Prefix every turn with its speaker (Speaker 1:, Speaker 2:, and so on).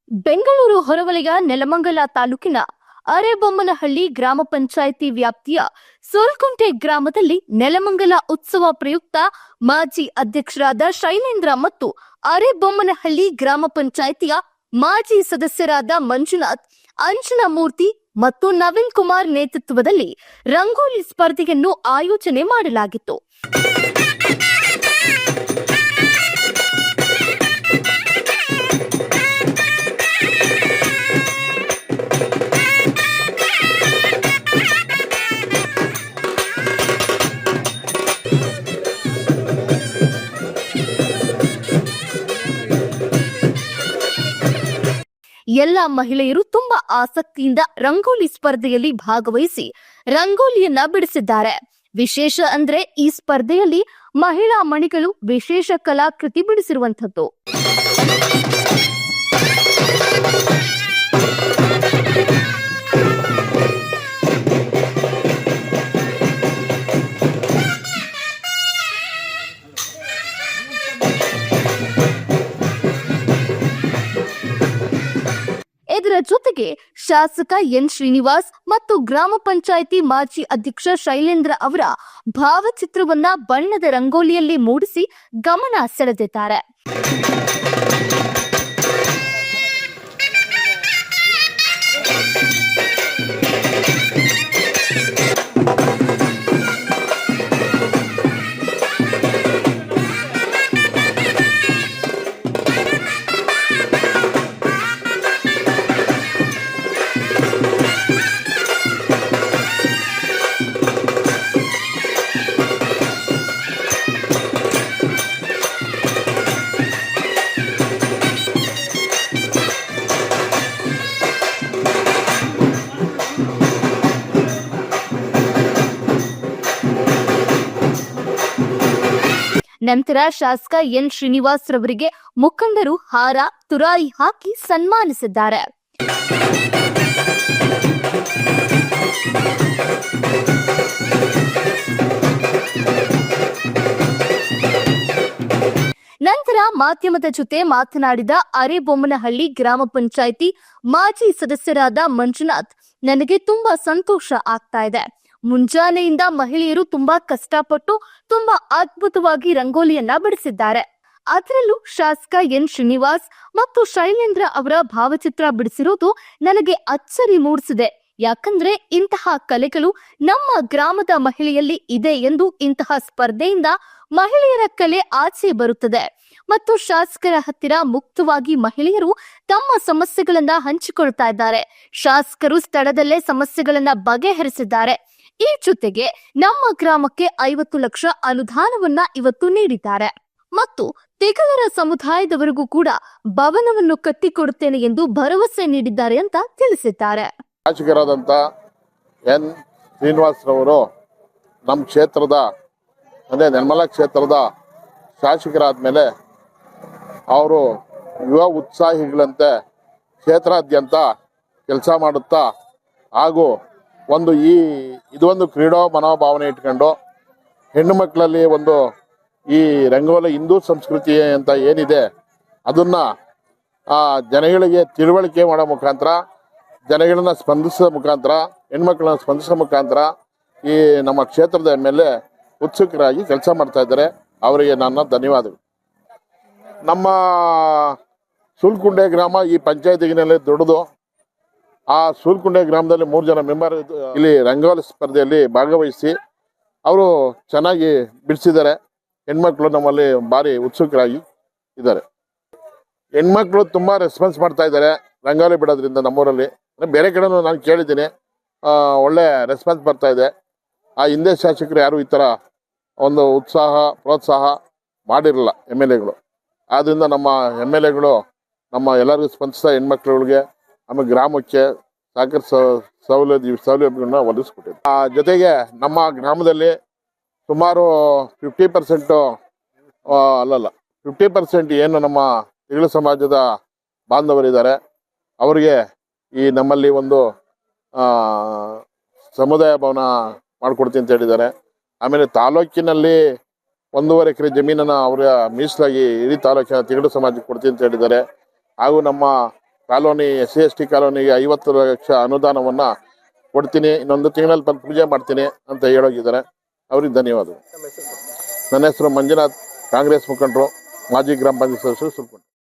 Speaker 1: ಬೆಂಗಳೂರು ಹೊರವಲಯ ನೆಲಮಂಗಲ ತಾಲೂಕಿನ ಅರೇಬೊಮ್ಮನಹಳ್ಳಿ ಗ್ರಾಮ ಪಂಚಾಯಿತಿ ವ್ಯಾಪ್ತಿಯ ಸೋಲ್ಕುಂಟೆ ಗ್ರಾಮದಲ್ಲಿ ನೆಲಮಂಗಲ ಉತ್ಸವ ಪ್ರಯುಕ್ತ ಮಾಜಿ ಅಧ್ಯಕ್ಷರಾದ ಶೈಲೇಂದ್ರ ಮತ್ತು ಅರೇಬೊಮ್ಮನಹಳ್ಳಿ ಗ್ರಾಮ ಪಂಚಾಯಿತಿಯ ಮಾಜಿ ಸದಸ್ಯರಾದ ಮಂಜುನಾಥ್, ಅಂಜನಮೂರ್ತಿ ಮತ್ತು ನವೀನ್ ಕುಮಾರ್ ನೇತೃತ್ವದಲ್ಲಿ ರಂಗೋಲಿ ಸ್ಪರ್ಧೆಯನ್ನು ಆಯೋಜನೆ ಮಾಡಲಾಗಿತ್ತು. ಎಲ್ಲ ಮಹಿಳೆಯರು ತುಂಬಾ ಆಸಕ್ತಿಯಿಂದ ರಂಗೋಲಿ ಸ್ಪರ್ಧೆಯಲ್ಲಿ ಭಾಗವಹಿಸಿ ರಂಗೋಲಿಯನ್ನ ಬಿಡಿಸಿದ್ದಾರೆ. ವಿಶೇಷ ಅಂದ್ರೆ ಈ ಸ್ಪರ್ಧೆಯಲ್ಲಿ ಮಹಿಳಾ ಮಣಿಗಳು ವಿಶೇಷ ಕಲಾಕೃತಿ ಬಿಡಿಸಿರುವಂತದ್ದು. ಇದರ ಜೊತೆಗೆ ಶಾಸಕ ಎನ್ ಶ್ರೀನಿವಾಸ್ ಮತ್ತು ಗ್ರಾಮ ಪಂಚಾಯಿತಿ ಮಾಜಿ ಅಧ್ಯಕ್ಷ ಶೈಲೇಂದ್ರ ಅವರ ಭಾವಚಿತ್ರವನ್ನ ಬಣ್ಣದ ರಂಗೋಲಿಯಲ್ಲಿ ಮೂಡಿಸಿ ಗಮನ ಸೆಳೆದಿದ್ದಾರೆ. ನಂತರ ಶಾಸಕ ಎನ್ ಶ್ರೀನಿವಾಸ್ ರವರಿಗೆ ಮುಖಂಡರು ಹಾರ, ತುರಾಯಿ ಹಾಕಿ ಸನ್ಮಾನಿಸಿದ್ದಾರೆ. ನಂತರ ಮಾಧ್ಯಮದ ಜೊತೆ ಮಾತನಾಡಿದ ಅರೇಬೊಮ್ಮನಹಳ್ಳಿ ಗ್ರಾಮ ಪಂಚಾಯಿತಿ ಮಾಜಿ ಸದಸ್ಯರಾದ ಮಂಜುನಾಥ್, ನನಗೆ ತುಂಬಾ ಸಂತೋಷ ಆಗ್ತಾ ಇದೆ. ಮುಂಜಾನೆಯಿಂದ ಮಹಿಳೆಯರು ತುಂಬಾ ಕಷ್ಟಪಟ್ಟು ತುಂಬಾ ಅದ್ಭುತವಾಗಿ ರಂಗೋಲಿಯನ್ನ ಬಿಡಿಸಿದ್ದಾರೆ. ಅದರಲ್ಲೂ ಶಾಸಕ ಎನ್ ಶ್ರೀನಿವಾಸ್ ಮತ್ತು ಶೈಲೇಂದ್ರ ಅವರ ಭಾವಚಿತ್ರ ಬಿಡಿಸಿರೋದು ನನಗೆ ಅಚ್ಚರಿ ಮೂಡಿಸಿದೆ. ಯಾಕಂದ್ರೆ ಇಂತಹ ಕಲೆಗಳು ನಮ್ಮ ಗ್ರಾಮದ ಮಹಿಳೆಯಲ್ಲಿ ಇದೆ ಎಂದು ಇಂತಹ ಸ್ಪರ್ಧೆಯಿಂದ ಮಹಿಳೆಯರ ಕಲೆ ಆಚೆ ಬರುತ್ತದೆ ಮತ್ತು ಶಾಸಕರ ಹತ್ತಿರ ಮುಕ್ತವಾಗಿ ಮಹಿಳೆಯರು ತಮ್ಮ ಸಮಸ್ಯೆಗಳನ್ನ ಹಂಚಿಕೊಳ್ತಾ ಇದ್ದಾರೆ. ಶಾಸಕರು ಸ್ಥಳದಲ್ಲೇ ಸಮಸ್ಯೆಗಳನ್ನ ಬಗೆಹರಿಸಿದ್ದಾರೆ. ಈ ಜೊತೆಗೆ ನಮ್ಮ ಗ್ರಾಮಕ್ಕೆ 50 ಲಕ್ಷ ಅನುದಾನವನ್ನ ಇವತ್ತು ನೀಡಿದ್ದಾರೆ ಮತ್ತು ತಿಗಳರ ಸಮುದಾಯದವರಿಗೂ ಕೂಡ ಭವನವನ್ನು ಕಟ್ಟಿಕೊಡುತ್ತೇನೆ ಎಂದು ಭರವಸೆ ನೀಡಿದ್ದಾರೆ ಅಂತ ತಿಳಿಸಿದ್ದಾರೆ.
Speaker 2: ಶಾಸಕರಾದಂಥ ಎನ್ ಶ್ರೀನಿವಾಸ್ ರವರು ನಮ್ಮ ಕ್ಷೇತ್ರದ ಅಂದರೆ ನಿರ್ಮಲ ಕ್ಷೇತ್ರದ ಶಾಸಕರಾದ ಮೇಲೆ ಅವರು ಯುವ ಉತ್ಸಾಹಿಗಳಂತೆ ಕ್ಷೇತ್ರಾದ್ಯಂತ ಕೆಲಸ ಮಾಡುತ್ತಾ ಹಾಗೂ ಇದೊಂದು ಕ್ರೀಡಾ ಮನೋಭಾವನೆ ಇಟ್ಕೊಂಡು ಹೆಣ್ಣು ಮಕ್ಕಳಲ್ಲಿ ಒಂದು ಈ ರಂಗೋಲಿ ಹಿಂದೂ ಸಂಸ್ಕೃತಿ ಅಂತ ಏನಿದೆ ಅದನ್ನು ಜನಗಳಿಗೆ ತಿಳುವಳಿಕೆ ಮಾಡೋ ಮುಖಾಂತರ, ಜನಗಳನ್ನ ಸ್ಪಂದಿಸೋ ಮುಖಾಂತರ, ಹೆಣ್ಮಕ್ಳನ್ನ ಸ್ಪಂದಿಸೋ ಮುಖಾಂತರ ಈ ನಮ್ಮ ಕ್ಷೇತ್ರದ ಮೇಲೆ ಉತ್ಸುಕರಾಗಿ ಕೆಲಸ ಮಾಡ್ತಾ ಇದ್ದಾರೆ. ಅವರಿಗೆ ನನ್ನ ಧನ್ಯವಾದಗಳು. ನಮ್ಮ ಸೂಲ್ಕುಂಟೆ ಗ್ರಾಮ ಈ ಪಂಚಾಯತಿನಲ್ಲಿ ದೊಡ್ಡದು. ಆ ಸೂಲ್ಕುಂಟೆ ಗ್ರಾಮದಲ್ಲಿ 3 ಜನ ಮೆಂಬರ್ ಇಲ್ಲಿ ರಂಗೋಲಿ ಸ್ಪರ್ಧೆಯಲ್ಲಿ ಭಾಗವಹಿಸಿ ಅವರು ಚೆನ್ನಾಗಿ ಬಿಡಿಸಿದ್ದಾರೆ. ಹೆಣ್ಮಕ್ಳು ನಮ್ಮಲ್ಲಿ ಭಾರಿ ಉತ್ಸುಕರಾಗಿ ಇದ್ದಾರೆ. ಹೆಣ್ಮಕ್ಳು ತುಂಬ ರೆಸ್ಪಾನ್ಸ್ ಮಾಡ್ತಾ ಇದ್ದಾರೆ ರಂಗೋಲಿ ಬಿಡೋದ್ರಿಂದ. ನಮ್ಮೂರಲ್ಲಿ ಬೇರೆ ಕಡೆನೂ ನಾನು ಕೇಳಿದ್ದೀನಿ, ಒಳ್ಳೆ ರೆಸ್ಪಾನ್ಸ್ ಬರ್ತಾ ಇದೆ. ಆ ಹಿಂದೆ ಶಾಸಕರು ಯಾರು ಈ ಥರ ಒಂದು ಉತ್ಸಾಹ ಪ್ರೋತ್ಸಾಹ ಮಾಡಿರಲಿಲ್ಲ MLAಗಳು. ಆದ್ದರಿಂದ ನಮ್ಮ MLAಗಳು ನಮ್ಮ ಎಲ್ಲರಿಗೂ ಸ್ಪಂದಿಸ್ತಾ ಹೆಣ್ಮಕ್ಳುಗಳಿಗೆ ಆಮೇಲೆ ಗ್ರಾಮಕ್ಕೆ ಸಾಕಷ್ಟು ಸೌಲಭ್ಯಗಳನ್ನ ಒದಗಿಸ್ಕೊಟ್ಟಿದೆ. ಜೊತೆಗೆ ನಮ್ಮ ಗ್ರಾಮದಲ್ಲಿ ಸುಮಾರು 50% ಏನು ನಮ್ಮ ತಿಗಳು ಸಮಾಜದ ಬಾಂಧವರಿದ್ದಾರೆ ಅವರಿಗೆ ಈ ನಮ್ಮಲ್ಲಿ ಒಂದು ಸಮುದಾಯ ಭವನ ಮಾಡಿಕೊಡ್ತೀನಿ ಅಂತ ಹೇಳಿದ್ದಾರೆ. ಆಮೇಲೆ ತಾಲೂಕಿನಲ್ಲಿ 1.5 ಎಕರೆ ಜಮೀನನ್ನು ಅವರ ಮೀಸಲಾಗಿ ಇಡೀ ತಾಲೂಕಿನ ತಿಗಳು ಸಮಾಜಕ್ಕೆ ಕೊಡ್ತೀನಿ ಅಂತ ಹೇಳಿದ್ದಾರೆ. ಹಾಗೂ ನಮ್ಮ ಕಾಲೋನಿ SC/ST ಕಾಲೋನಿಗೆ 50 ಲಕ್ಷ ಅನುದಾನವನ್ನು ಕೊಡ್ತೀನಿ, ಇನ್ನೊಂದು ತಿಂಗಳಲ್ಲಿ ಬಂದು ಪೂಜೆ ಮಾಡ್ತೀನಿ ಅಂತ ಹೇಳೋಗಿದ್ದಾರೆ. ಅವ್ರಿಗೆ ಧನ್ಯವಾದಗಳು. ನನ್ನ ಹೆಸರು ಮಂಜುನಾಥ್, ಕಾಂಗ್ರೆಸ್ ಮುಖಂಡರು, ಮಾಜಿ ಗ್ರಾಮ ಪಂಚಾಯತ್ ಸದಸ್ಯರು, ಸುಲ್ಕುಂಟೆ.